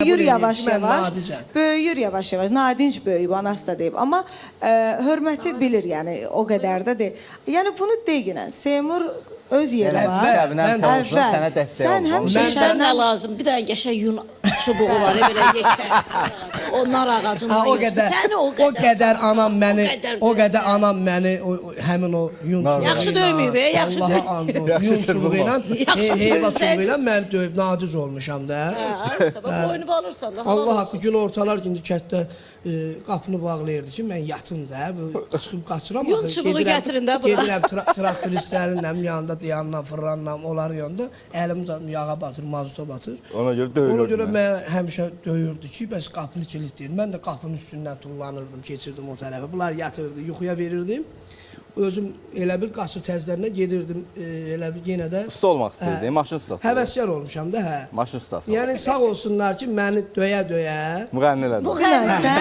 Böyüyür yavaş-yavaş, böyüyür yavaş-yavaş, nadinc böyüyüb, anası da deyib. Amma hörməti bilir, yəni o qədər də deyil. Yəni bunu deyinən, Seymur öz yeri var. Sənə dəstək Sən həmişə Sən nə lazım? Bir dənə qəşəng yun çubuğu var, belə yekə. Onlar ağacından o qədər anam məni, həmin o yun çubuğu ilə. Yaxşı döyməyib, yaxşı döyməyib. Allaha and olsun, yun çubuğu ilə, heyva çubuğu ilə mən döyüb, naciz olmuşam da. Sabah boynu alırsan. Allah haqqı gün ortalar gündü kətdə qapını bağlayırdı ki, mən yatım da, çıxıb qaçıram. Yun çubuğu gətirin də bura. Gedirəm traktoristlərinlə yanında, dayanla, fırlanla, onların yanında əlim yağa batır, mazuta batır. Ona görə döyülürdü. Ona görə mən həmişə döyürdü ki, bəs qapını kilitləyirdin. Mən də qapının üstündən tullanırdım, keçirdim o tərəfə. Bunlar yatırdı, yuxuya verirdim. Özüm elə bir qaçı təzlərinə gedirdim, elə bir yenə də... Usta olmaq istəyirdi, maşın ustası. Həvəskar olmuşam da, hə. Maşın ustası. Yəni sağ olsunlar ki, məni döyə-döyə... Müğənni elədi. Bugün sən